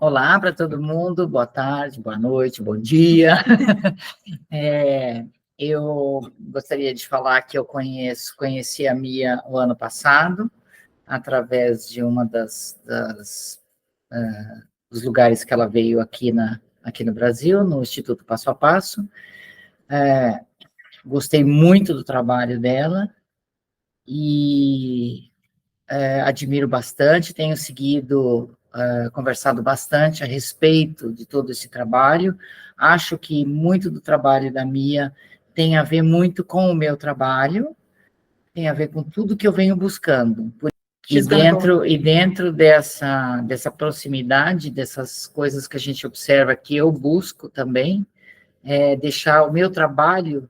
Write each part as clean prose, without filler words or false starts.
Olá para todo mundo, boa tarde, boa noite, bom dia. Eu gostaria de falar que eu conheci a Mia o ano passado, através de uma dos lugares que ela veio aqui no Brasil, no Instituto Passo a Passo. Gostei muito do trabalho dela e admiro bastante, tenho seguido, conversado bastante a respeito de todo esse trabalho. Acho que muito do trabalho da Mia tem a ver muito com o meu trabalho, tem a ver com tudo que eu venho buscando. E dentro dessa proximidade, dessas coisas que a gente observa, que eu busco também, deixar o meu trabalho,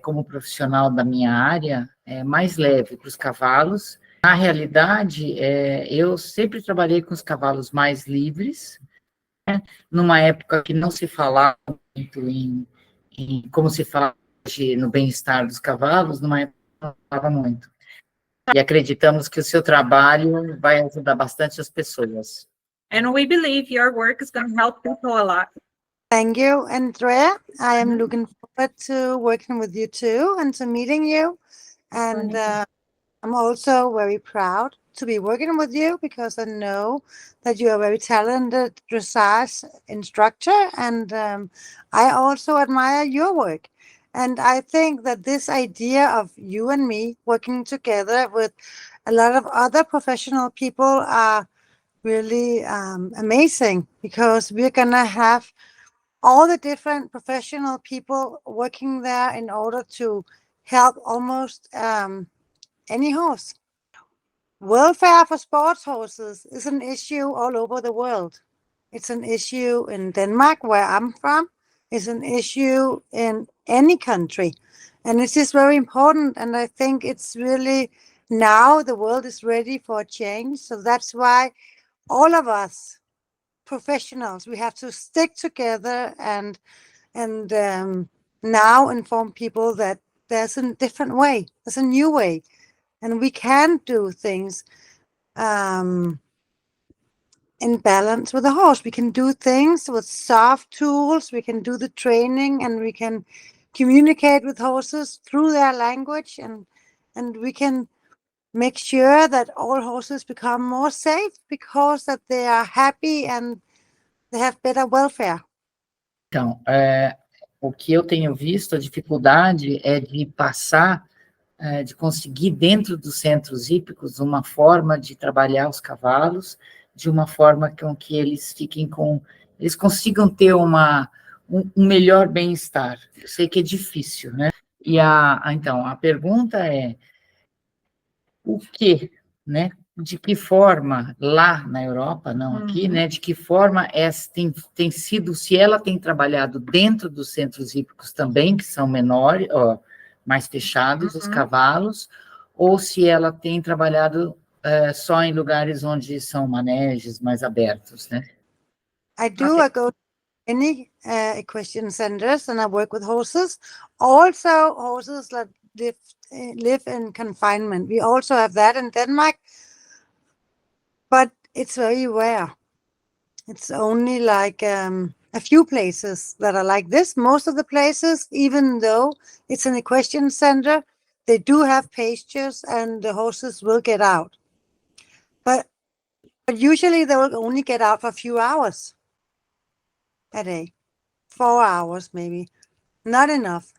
como profissional da minha área, mais leve para os cavalos. Na realidade, eu sempre trabalhei com os cavalos mais livres, numa época que não se falava muito em como se fala hoje no bem-estar dos cavalos, numa época que não se falava muito. E acreditamos que o seu trabalho vai ajudar bastante as pessoas. And we believe your work is going to help people a lot. Thank you, Andrea. I am looking forward to working with you too and to meeting you. And I'm also very proud to be working with you because I know that you are a very talented dressage instructor, and I also admire your work. And I think that this idea of you and me working together with a lot of other professional people are really amazing, because we're gonna have all the different professional people working there in order to help almost any horse. Welfare for sports horses is an issue all over the world. It's an issue in Denmark, where I'm from. It's an issue in any country. And it's just very important. And I think it's really now the world is ready for a change. So that's why all of us professionals, we have to stick together and now inform people that there's a different way, there's a new way, and we can do things in balance with the horse. We can do things with soft tools, we can do the training, and we can communicate with horses through their language, and we can make sure that all horses become more safe because that they are happy and they have better welfare. Então, o que eu tenho visto, a dificuldade é de passar, de conseguir dentro dos centros hípicos uma forma de trabalhar os cavalos, de uma forma com que eles eles consigam ter um melhor bem-estar. Eu sei que é difícil, né? E então, a pergunta é, o que, né? De que forma, lá na Europa, não aqui, né? De que forma tem sido, se ela tem trabalhado dentro dos centros hípicos também, que são menores, mais fechados, os cavalos, ou se ela tem trabalhado só em lugares onde são manejes mais abertos, né? I go to any equestrian centers and I work with horses. Also, horses that live in confinement. We also have that in Denmark, but it's very rare. It's only like a few places that are like this. Most of the places, even though it's an equestrian center, they do have pastures and the horses will get out. But usually they will only get out for a few hours a day. 4 hours maybe. Not enough.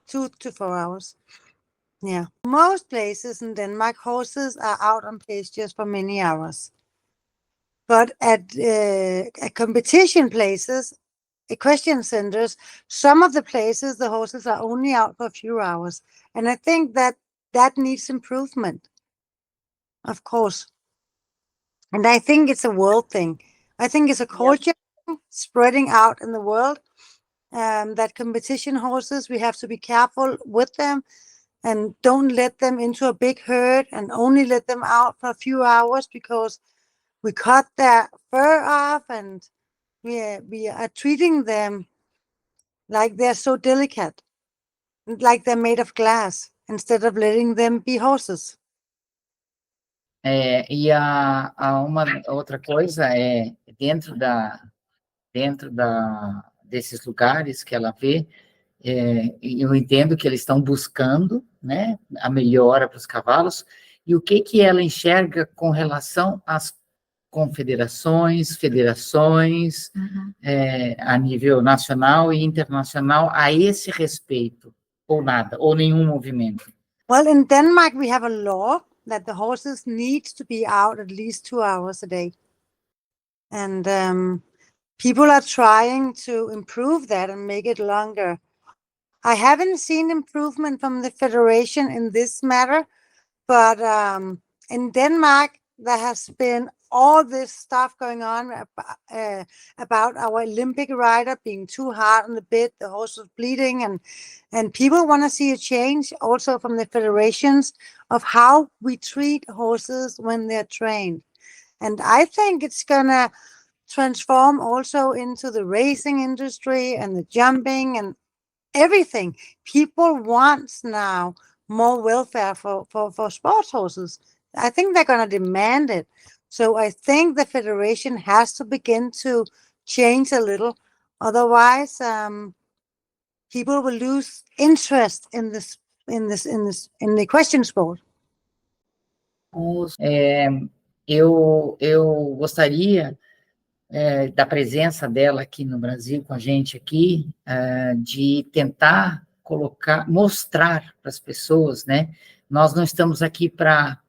2 to 4 hours. Yeah. Most places in Denmark, horses are out on pastures for many hours. But at competition places, equestrian centers, some of the places, the horses are only out for a few hours. And I think that needs improvement, of course. And I think it's a world thing. I think it's a culture spreading out in the world, that competition horses, we have to be careful with them and don't let them into a big herd and only let them out for a few hours, because we cut their fur off and we are treating them like they're so delicate, like they're made of glass, instead of letting them be horses. E uma outra coisa é, dentro desses lugares que ela vê, eu entendo que eles estão buscando, né, a melhora para os cavalos, e o que ela enxerga com relação às confederações, federações, a nível nacional e internacional, a esse respeito, ou nada, ou nenhum movimento. Well, in Denmark, we have a law that the horses need to be out at least 2 hours a day. And people are trying to improve that and make it longer. I haven't seen improvement from the federation in this matter, but in Denmark, there has been all this stuff going on about our Olympic rider being too hard on the bit, the horse was bleeding, and people want to see a change also from the federations of how we treat horses when they're trained. And I think it's gonna transform also into the racing industry and the jumping and everything. People want now more welfare for sports horses. I think they're going to demand it. So I think the federation has to begin to change a little. Otherwise, people will lose interest in the equestrian sport. Eu gostaria da presença dela aqui no Brasil, com a gente aqui, de tentar mostrar para as pessoas, né? Nós não estamos aqui para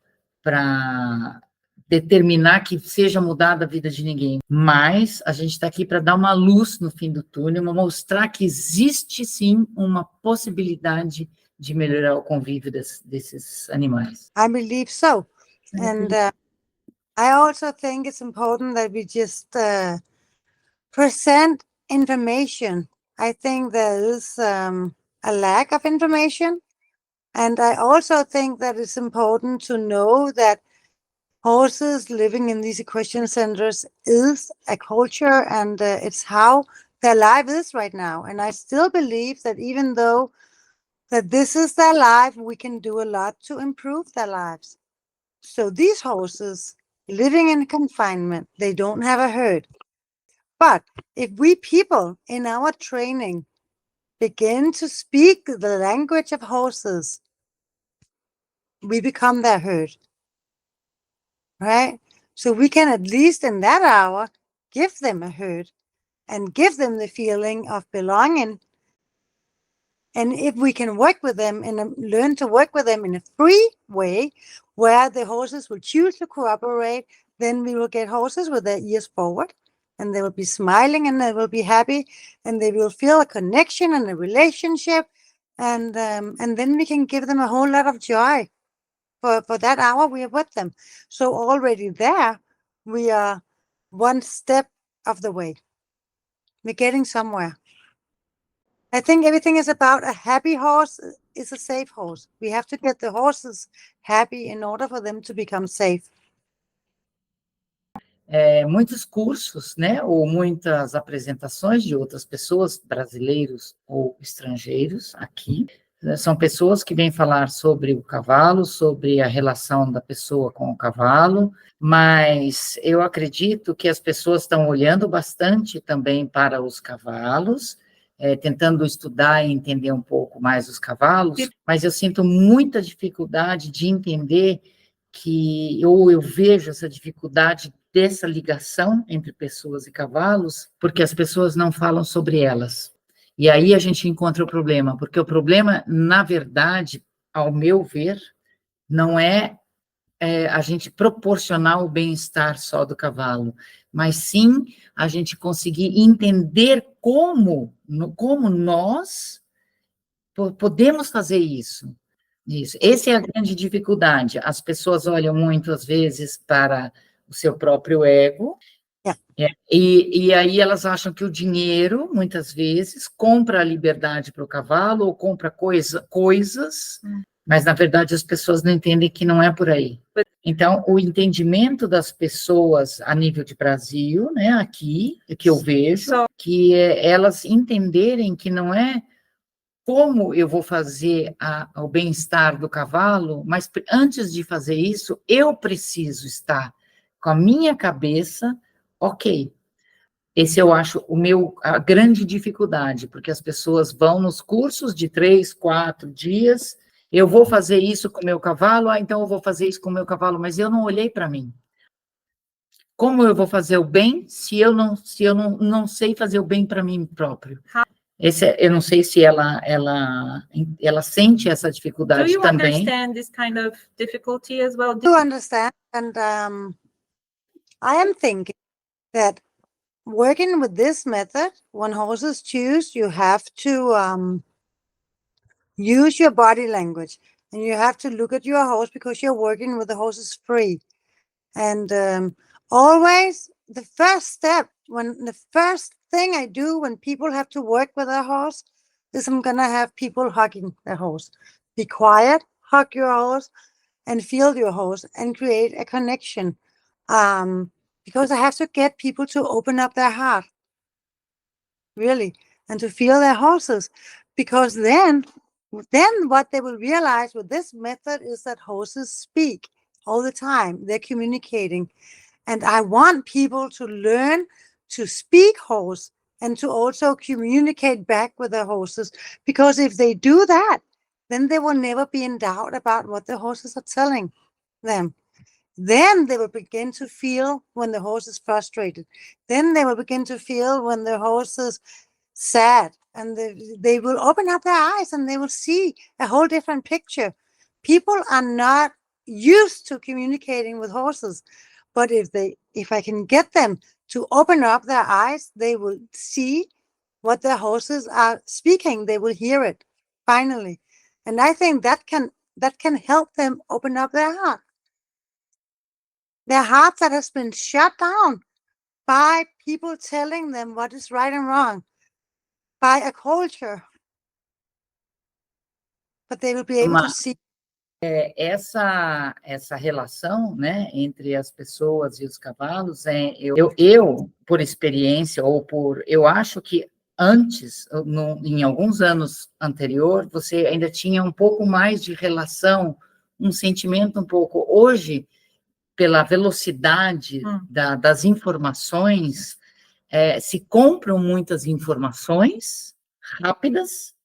determinar que seja mudada a vida de ninguém, mas a gente está aqui para dar uma luz no fim do túnel, mostrar que existe, sim, uma possibilidade de melhorar o convívio desses animais. I believe so. And I also think it's important that we just present information. I think there is a lack of information. And I also think that it's important to know that horses living in these equestrian centers is a culture, and it's how their life is right now. And I still believe that even though that this is their life, we can do a lot to improve their lives. So these horses living in confinement, they don't have a herd. But if we people in our training begin to speak the language of horses, we become their herd, right? So we can at least in that hour give them a herd and give them the feeling of belonging. And if we can work with them and learn to work with them in a free way, where the horses will choose to cooperate, then we will get horses with their ears forward, and they will be smiling, and they will be happy, and they will feel a connection and a relationship, and then we can give them a whole lot of joy for that hour we are with them. So already there, we are one step of the way. We're getting somewhere. I think everything is about a happy horse is a safe horse. We have to get the horses happy in order for them to become safe. Muitos cursos, né, ou muitas apresentações de outras pessoas, brasileiros ou estrangeiros, aqui, são pessoas que vêm falar sobre o cavalo, sobre a relação da pessoa com o cavalo, mas eu acredito que as pessoas estão olhando bastante também para os cavalos, tentando estudar e entender um pouco mais os cavalos, mas eu sinto muita dificuldade de entender ou eu vejo essa dificuldade dessa ligação entre pessoas e cavalos, porque as pessoas não falam sobre elas. E aí a gente encontra o problema, porque o problema, na verdade, ao meu ver, não é a gente proporcionar o bem-estar só do cavalo, mas sim a gente conseguir entender como nós podemos fazer isso. Essa é a grande dificuldade. As pessoas olham muitas vezes para o seu próprio ego, e aí elas acham que o dinheiro, muitas vezes, compra a liberdade para o cavalo, ou compra coisas, mas, na verdade, as pessoas não entendem que não é por aí. Então, o entendimento das pessoas a nível de Brasil, né, aqui, que eu vejo, que elas entenderem que não é como eu vou fazer o bem-estar do cavalo, mas antes de fazer isso, eu preciso estar com a minha cabeça ok. Esse eu acho a grande dificuldade, porque as pessoas vão nos cursos de 3, 4 dias, eu vou fazer isso com o meu cavalo, então eu vou fazer isso com o meu cavalo, mas eu não olhei para mim. Como eu vou fazer o bem se eu não sei fazer o bem para mim próprio? Eu não sei se ela sente essa dificuldade Do you também. understand this kind of difficulty as well? Do understand, and I am thinking that working with this method, when horses choose, you have to use your body language, and you have to look at your horse because you're working with the horses free. And always the first thing I do when people have to work with their horse is I'm gonna have people hugging their horse. Be quiet, hug your horse, and feel your horse, and create a connection. Because I have to get people to open up their heart, really, and to feel their horses. Because then what they will realize with this method is that horses speak all the time. They're communicating. And I want people to learn to speak horse and to also communicate back with their horses. Because if they do that, then they will never be in doubt about what the horses are telling them. Then they will begin to feel when the horse is frustrated. Then they will begin to feel when the horse is sad. And they will open up their eyes and they will see a whole different picture. People are not used to communicating with horses. But if I can get them to open up their eyes, they will see what their horses are speaking. They will hear it finally. And I think that can help them open up their heart. Their hearts that has been shut down by people telling them what is right and wrong, by a culture. But they will be able to see. Essa relação, né, entre as pessoas e os cavalos, eu por experiência, eu acho que antes, em alguns anos anterior, você ainda tinha um pouco mais de relação, um sentimento um pouco. Hoje, pela velocidade das informações, se compram muitas informações rápidas,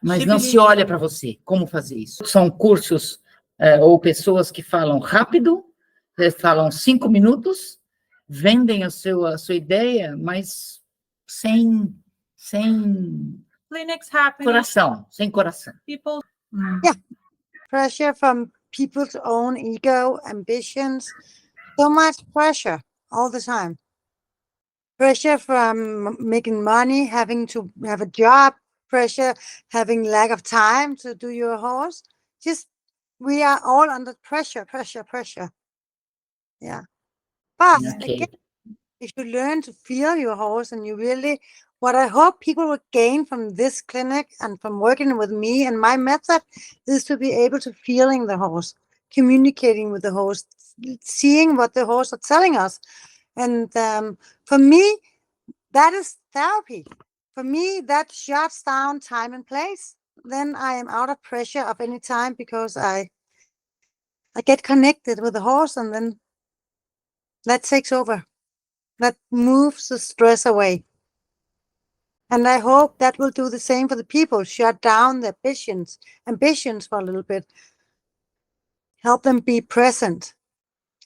mas não se olha para você como fazer isso. São cursos ou pessoas que falam rápido, falam 5 minutos, vendem a sua ideia, mas sem coração, sem coração. People, yeah, pressure from people's own ego, ambitions, so much pressure all the time. Pressure from making money, having to have a job, pressure, having lack of time to do your horse. We are all under pressure. Yeah. But again, if you learn to feel your horse and you really, what I hope people will gain from this clinic and from working with me and my method is to be able to feeling the horse, communicating with the horse, seeing what the horse are telling us. And for me, that is therapy. For me, that shuts down time and place. Then I am out of pressure of any time because I get connected with the horse, and then that takes over. That moves the stress away. And I hope that will do the same for the people. Shut down the ambitions for a little bit. Help them be present.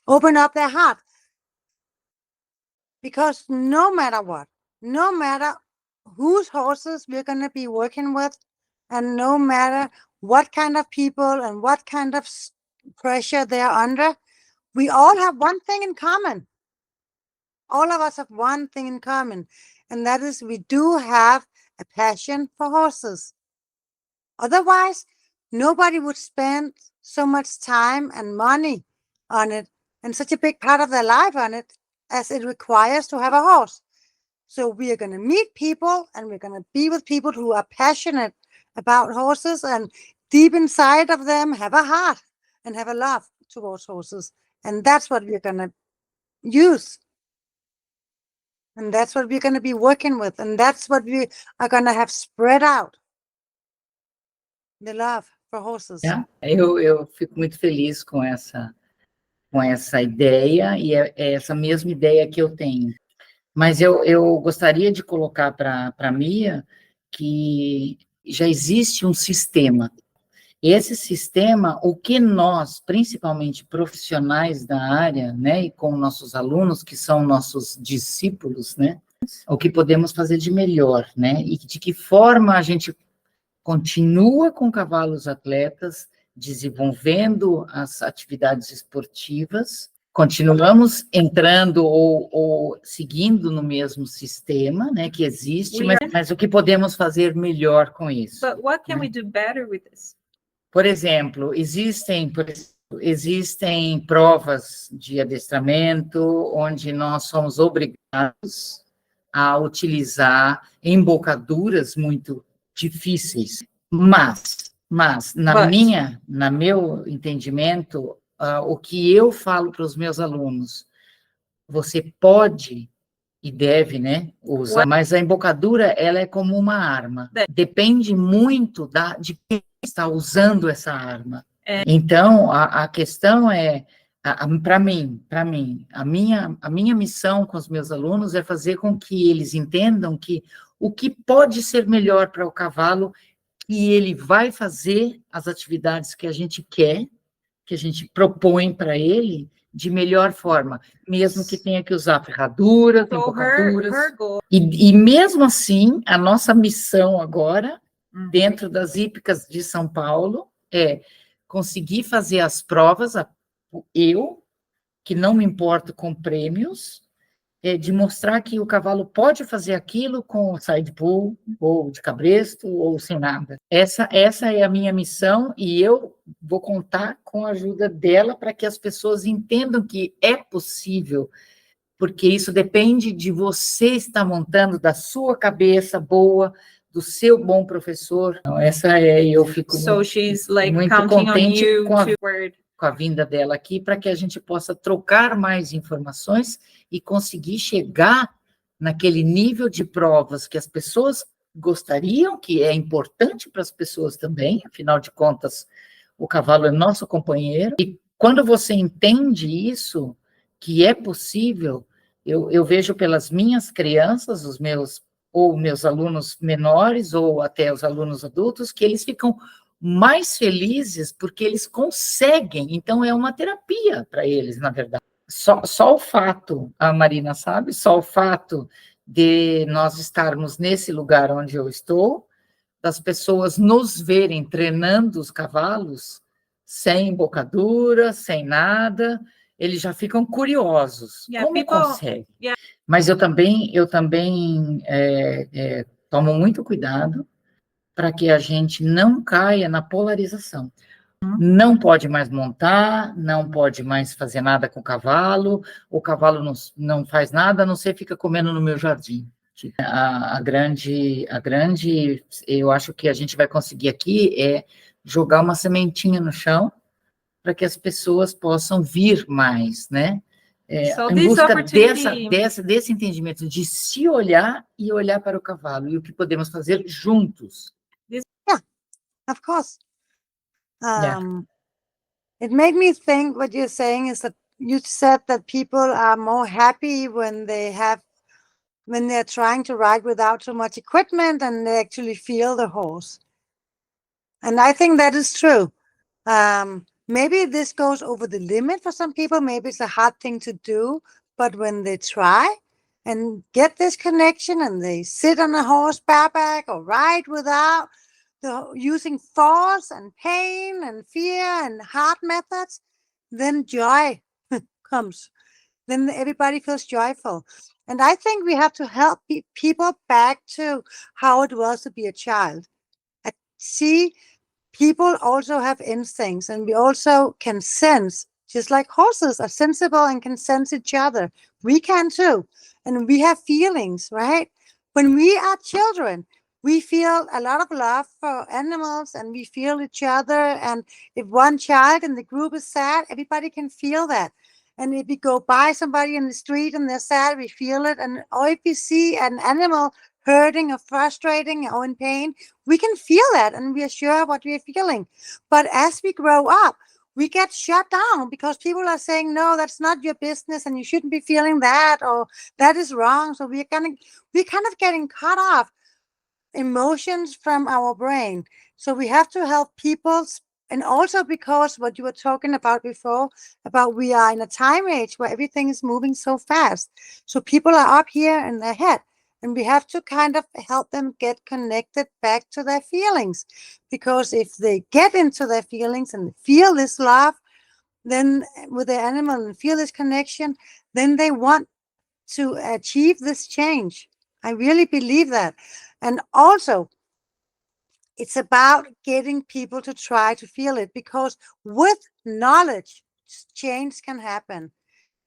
Open up their heart. Because no matter what, no matter whose horses we're going to be working with, and no matter what kind of people and what kind of pressure they're under, we all have one thing in common. All of us have one thing in common, and that is we do have a passion for horses. Otherwise, nobody would spend so much time and money on it and such a big part of their life on it as it requires to have a horse. So we are going to meet people, and we're going to be with people who are passionate about horses, and deep inside of them have a heart and have a love towards horses. And that's what we're going to use. And that's what we're going to be working with. And that's what we are going to have spread out the love for horses. Eu fico muito feliz com essa ideia, e é essa mesma ideia que eu tenho. Mas eu gostaria de colocar para a Mia que já existe um sistema. Esse sistema, o que nós, principalmente profissionais da área, né, e com nossos alunos, que são nossos discípulos, né, o que podemos fazer de melhor, né, e de que forma a gente continua com cavalos atletas, desenvolvendo as atividades esportivas, continuamos entrando ou seguindo no mesmo sistema, né, que existe, mas o que podemos fazer melhor com isso? But what can we do better with this? Por exemplo, existem provas de adestramento onde nós somos obrigados a utilizar embocaduras muito difíceis, mas na meu entendimento, o que eu falo para os meus alunos, você pode e deve, né, usar, mas a embocadura, ela é como uma arma, depende muito de quem está usando essa arma. Então, a questão é, para mim, a minha missão com os meus alunos é fazer com que eles entendam que o que pode ser melhor para o cavalo, e ele vai fazer as atividades que a gente quer, que a gente propõe para ele, de melhor forma, mesmo que tenha que usar ferraduras, embocaduras. E mesmo assim, a nossa missão agora, dentro das hípicas de São Paulo, é conseguir fazer as provas, eu, que não me importo com prêmios, de mostrar que o cavalo pode fazer aquilo com side pull, ou de cabresto, ou sem nada. Essa é a minha missão, e eu vou contar com a ajuda dela para que as pessoas entendam que é possível, porque isso depende de você estar montando, da sua cabeça boa, do seu bom professor. Então, eu fico muito contente com a vinda dela aqui, para que a gente possa trocar mais informações e conseguir chegar naquele nível de provas que as pessoas gostariam, que é importante para as pessoas também, afinal de contas, o cavalo é nosso companheiro, e quando você entende isso, que é possível, eu vejo pelas minhas crianças, meus alunos menores, ou até os alunos adultos, que eles ficam mais felizes porque eles conseguem, então é uma terapia para eles, na verdade. Só o fato, a Marina sabe, só o fato de nós estarmos nesse lugar onde eu estou, das pessoas nos verem treinando os cavalos, sem embocadura, sem nada, eles já ficam curiosos. Como consegue? Mas eu também tomo muito cuidado para que a gente não caia na polarização. Não pode mais montar, não pode mais fazer nada com o cavalo não faz nada, a não ser fica comendo no meu jardim. Eu acho que a gente vai conseguir aqui é jogar uma sementinha no chão para que as pessoas possam vir mais, né? Em busca desse entendimento, de se olhar e olhar para o cavalo, e o que podemos fazer juntos. Of course. It made me think what you're saying is that you said that people are more happy when they're trying to ride without so much equipment and they actually feel the horse. And I think that is true. Maybe this goes over the limit for some people. Maybe it's a hard thing to do, but when they try and get this connection and they sit on a horse bareback or ride without using force and pain and fear and hard methods, then joy comes. Then everybody feels joyful. And I think we have to help people back to how it was to be a child. I see people also have instincts, and we also can sense, just like horses are sensible and can sense each other. We can too. And we have feelings, right? When we are children, we feel a lot of love for animals, and we feel each other. And if one child in the group is sad, everybody can feel that. And if we go by somebody in the street and they're sad, we feel it. Or if we see an animal hurting or frustrating or in pain, we can feel that and we are sure what we are feeling. But as we grow up, we get shut down because people are saying, no, that's not your business and you shouldn't be feeling that, or that is wrong. So we're kind of getting cut off emotions from our brain. So we have to help people. And also because what you were talking about before, about we are in a time age where everything is moving so fast. So people are up here in their head. And we have to kind of help them get connected back to their feelings. Because if they get into their feelings and feel this love, then with the animal and feel this connection, then they want to achieve this change. I really believe that. And also, it's about getting people to try to feel it, because with knowledge, change can happen.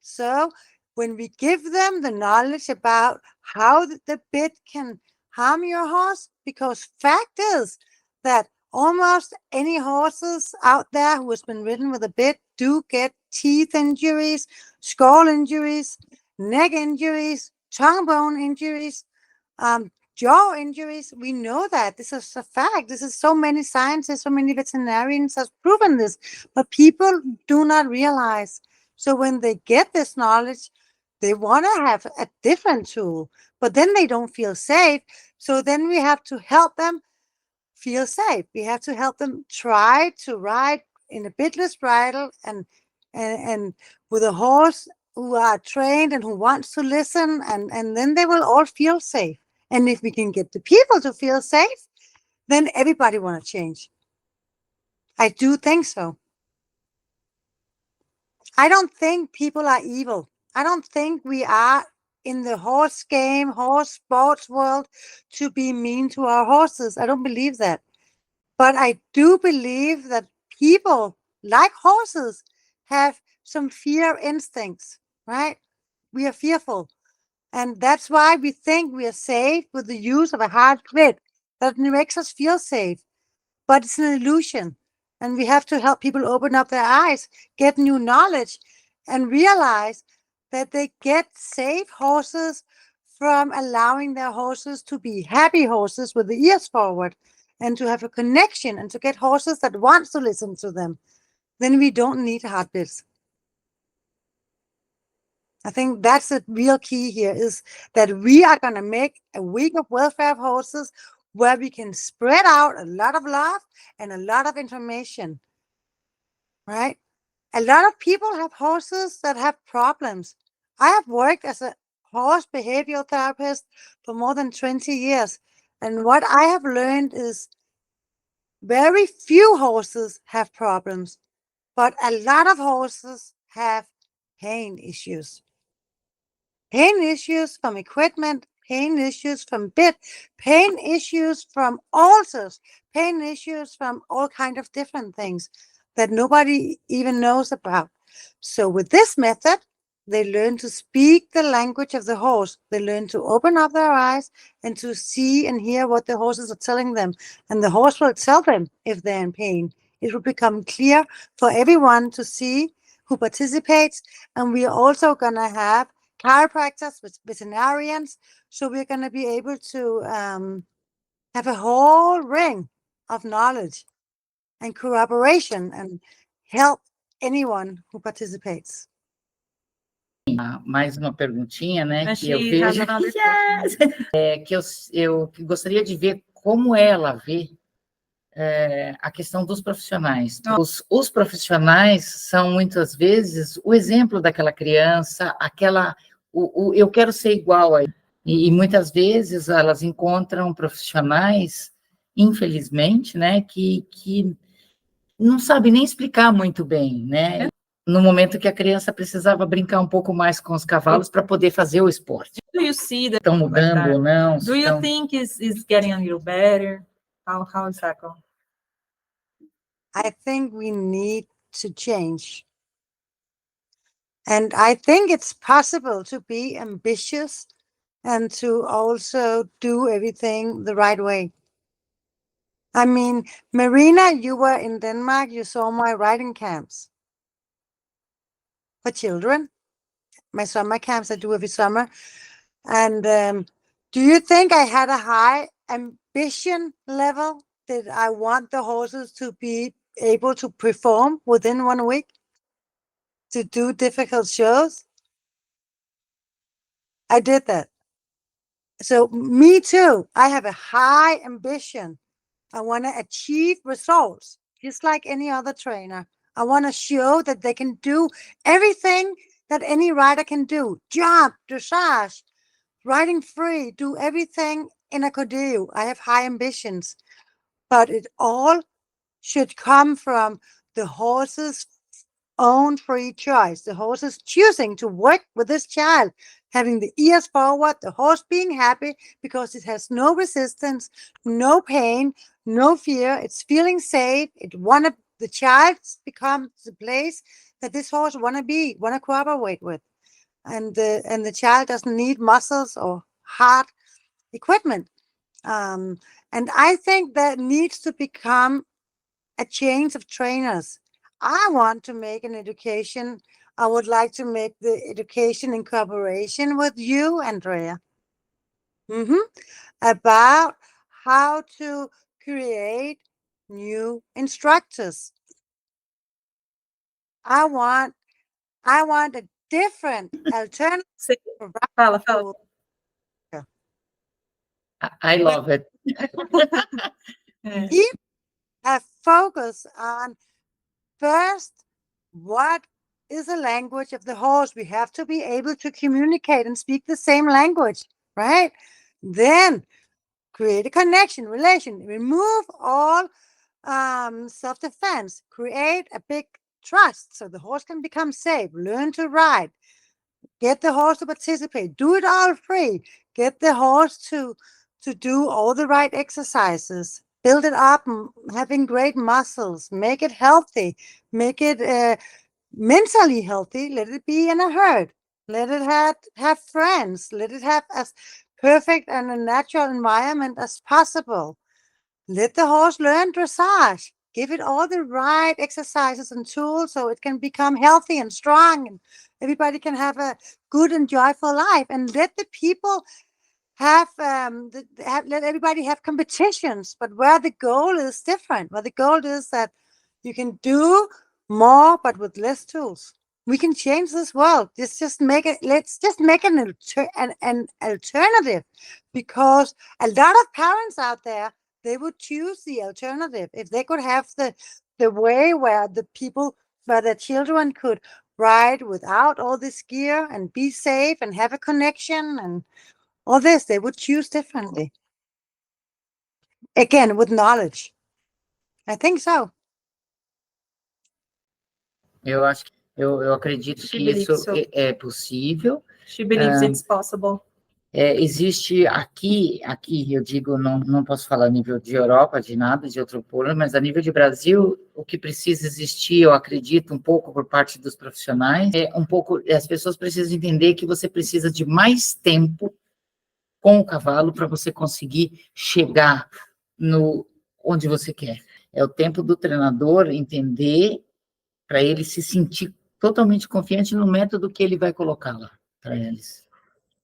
So when we give them the knowledge about how the bit can harm your horse, because fact is that almost any horses out there who has been ridden with a bit do get teeth injuries, skull injuries, neck injuries, tongue bone injuries, jaw injuries. We know that. This is a fact. This is so many scientists, so many veterinarians have proven this, but people do not realize. So when they get this knowledge, they want to have a different tool, but then they don't feel safe. So then we have to help them feel safe. We have to help them try to ride in a bitless bridle and with a horse who are trained and who wants to listen, and then they will all feel safe. And if we can get the people to feel safe, then everybody want to change. I do think so. I don't think people are evil. I don't think we are in the horse game, horse sports world to be mean to our horses. I don't believe that. But I do believe that people, like horses, have some fear instincts, right? We are fearful. And that's why we think we are safe with the use of a hard bit. That makes us feel safe. But it's an illusion. And we have to help people open up their eyes, get new knowledge, and realize that they get safe horses from allowing their horses to be happy horses with the ears forward, and to have a connection, and to get horses that want to listen to them. Then we don't need hard bits. I think that's the real key here, is that we are going to make a week of welfare of horses where we can spread out a lot of love and a lot of information, right? A lot of people have horses that have problems. I have worked as a horse behavioral therapist for more than 20 years. And what I have learned is very few horses have problems, but a lot of horses have pain issues. Pain issues from equipment, pain issues from bit, pain issues from ulcers, pain issues from all kinds of different things that nobody even knows about. So with this method, they learn to speak the language of the horse. They learn to open up their eyes and to see and hear what the horses are telling them. And the horse will tell them if they're in pain. It will become clear for everyone to see who participates. And we are also going to have chiropractors with veterinarians. So we're going to be able to have a whole ring of knowledge and cooperation and help anyone who participates. Mais uma perguntinha, né? And Que eu she has vejo another yes! Que eu gostaria de ver como ela vê a questão dos profissionais. Os profissionais são, muitas vezes, o exemplo daquela criança, eu quero ser igual a ele. E muitas vezes elas encontram profissionais, infelizmente, né, que não sabem nem explicar muito bem, né? No momento que a criança precisava brincar um pouco mais com os cavalos para poder fazer o esporte. Do you see that? Estão mudando ou não? Do you think is getting a little better? How is that going? I think we need to change. And I think it's possible to be ambitious and to also do everything the right way. I mean, Marina, you were in Denmark, you saw my riding camps for children. My summer camps I do every summer. And Do you think I had a high ambition level? Did I want the horses to be able to perform within 1 week? To do difficult shows? I did that. So me too. I have a high ambition. I want to achieve results, just like any other trainer. I want to show that they can do everything that any rider can do. Jump, dressage, riding free, do everything in a cordeo. I have high ambitions, but it all should come from the horse's own free choice. The horse is choosing to work with this child, having the ears forward, the horse being happy because it has no resistance, no pain, no fear. It's feeling safe. The child becomes the place that this horse want to cooperate with. And the child doesn't need muscles or hard equipment. And I think that needs to become a change of trainers. I want to make an education. I would like to make the education in cooperation with you, Andrea, about how to create new instructors. I want a different alternative. Fala, fala. I love it. Keep a focus on first, what is the language of the horse? We have to be able to communicate and speak the same language, right? Then create a connection, relation, remove all self-defense, create a big trust so the horse can become safe, learn to ride, get the horse to participate, do it all free, get the horse to do all the right exercises, build it up, having great muscles, make it healthy, make it mentally healthy, let it be in a herd, let it have friends, let it have as perfect and a natural environment as possible. Let the horse learn dressage, give it all the right exercises and tools so it can become healthy and strong and everybody can have a good and joyful life. And let the people let everybody have competitions, but where the goal is different, where the goal is that you can do more but with less tools. We can change this world. Let's just make an alternative, because a lot of parents out there, they would choose the alternative if they could have the way where the children could ride without all this gear and be safe and have a connection and all this. They would choose differently. Again, with knowledge. I think so. Eu acredito que isso é possível. She believes it's possible. Existe aqui eu digo, não posso falar a nível de Europa, de nada, de outro polo, mas a nível de Brasil, o que precisa existir, eu acredito, um pouco por parte dos profissionais, as pessoas precisam entender que você precisa de mais tempo com o cavalo para você conseguir chegar onde você quer. É o tempo do treinador entender, para ele se sentir totalmente confiante no método que ele vai colocar lá para eles.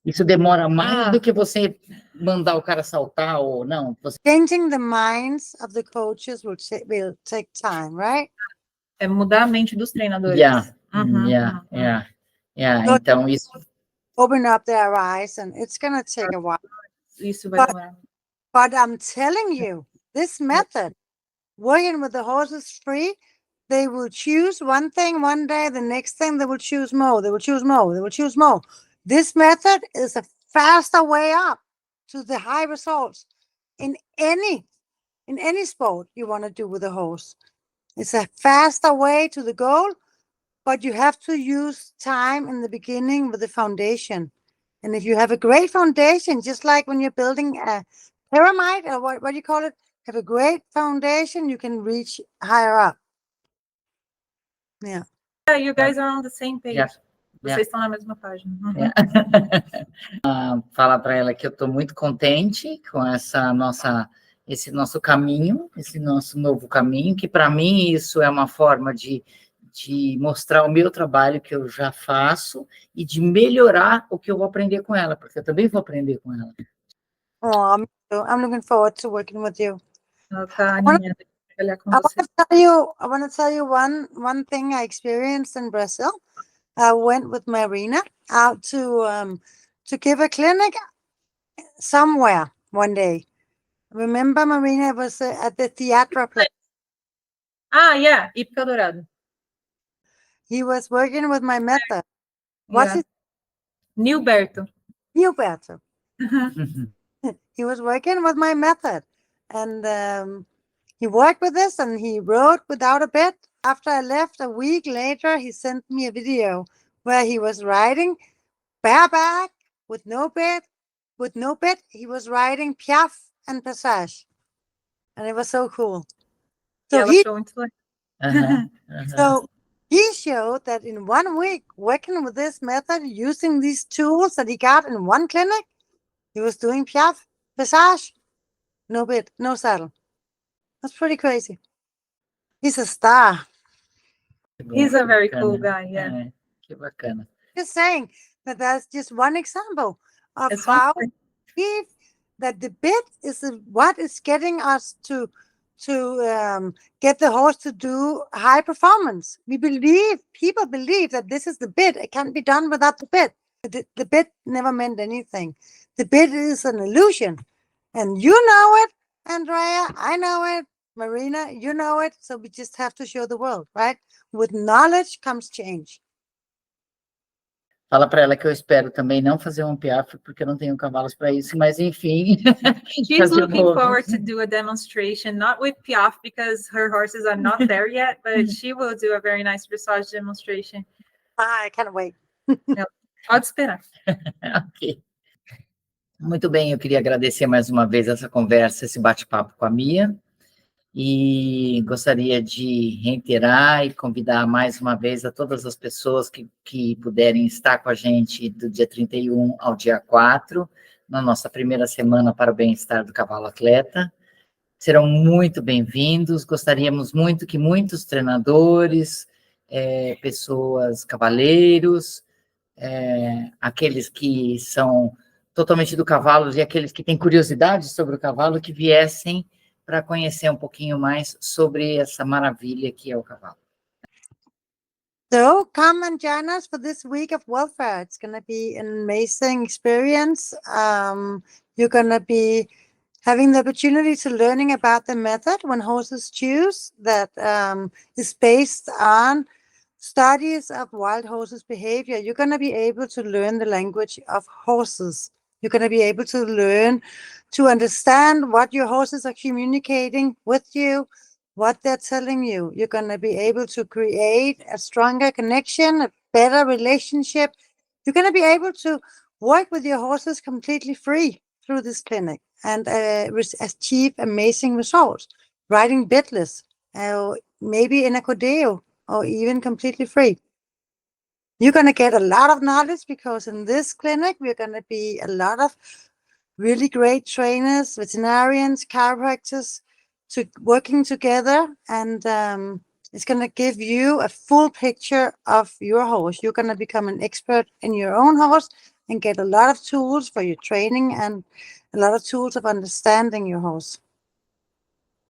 Isso demora mais do que você mandar o cara saltar ou não. Changing the minds of the coaches will take time, right? É mudar a mente dos treinadores. Yeah. Então, isso... Open up their eyes, and it's going to take a while. Isso vai demorar. But I'm telling you, this method, working with the horses free, they will choose one thing one day, the next thing they will choose more, they will choose more, they will choose more. This method is a faster way up to the high results in any sport you want to do with a horse. It's a faster way to the goal, but you have to use time in the beginning with the foundation. And if you have a great foundation, just like when you're building a pyramid, or what do you call it? Have a great foundation, you can reach higher up. Yeah. You guys are on the same page. Vocês estão na mesma página. Fala para ela que eu estou muito contente com esse nosso caminho, esse nosso novo caminho, que para mim isso é uma forma de mostrar o meu trabalho que eu já faço e de melhorar o que eu vou aprender com ela, porque eu também vou aprender com ela. Oh, me too. I'm looking forward to working with you. Ela tá Wanna- animada de trabalhar com I você. want to tell you one thing I experienced in Brazil. I went with Marina out to give a clinic somewhere one day. Remember, Marina was at the theater place. Ah, yeah, Hípica Dourado. He was working with my method. What's Yeah. his Nilberto. Gilberto? Mhm. He was working with my method, and he worked with this, and he wrote without a bit. After I left, a week later, he sent me a video where he was riding bareback with no bit. With no bit, he was riding Piaf and Passage, and it was so cool. E So ela he achou muito legal. Aham, aham. So he showed that in 1 week, working with this method, using these tools that he got in one clinic, he was doing Piaf, Passage, no bit, no saddle. That's pretty crazy. He's a star. Que bom, He's a que very bacana. cool guy, yeah. É, que bacana. Just saying that that's just one example of It's how fun. we that the bit is what is getting us to get the horse to do high performance. People believe that this is the bit. It can't be done without the bit. The bit never meant anything. The bit is an illusion. And you know it, Andrea, I know it, Marina, you know it. So we just have to show the world, right? With knowledge comes change. Fala para ela que eu espero também não fazer um piafre, porque eu não tenho cavalos para isso, mas enfim. She's fazer looking um- forward to do a demonstration, not with Piaf because her horses are not there yet, but she will do a very nice dressage demonstration. I can't wait. Pode esperar. Ok. Muito bem, eu queria agradecer mais uma vez essa conversa, esse bate-papo com a Mia, e gostaria de reiterar e convidar mais uma vez a todas as pessoas que puderem estar com a gente do dia 31 ao dia 4, na nossa primeira semana para o bem-estar do cavalo atleta. Serão muito bem-vindos, gostaríamos muito que muitos treinadores, pessoas, cavaleiros, aqueles que são totalmente do cavalo e aqueles que têm curiosidade sobre o cavalo, que viessem para conhecer um pouquinho mais sobre essa maravilha que é o cavalo. So come and join us for this week of welfare. It's going to be an amazing experience. You're going to be having the opportunity to learning about the method when horses choose that is based on studies of wild horses' behavior. You're going to be able to learn the language of horses. You're going to be able to learn to understand what your horses are communicating with you, what they're telling you. You're going to be able to create a stronger connection, a better relationship. You're going to be able to work with your horses completely free through this clinic and achieve amazing results. Riding bitless, maybe in a cordeo, or even completely free. You're going to get a lot of knowledge because in this clinic, we're going to be a lot of really great trainers, veterinarians, chiropractors, working together. And it's going to give you a full picture of your horse. You're going to become an expert in your own horse and get a lot of tools for your training and a lot of tools of understanding your horse.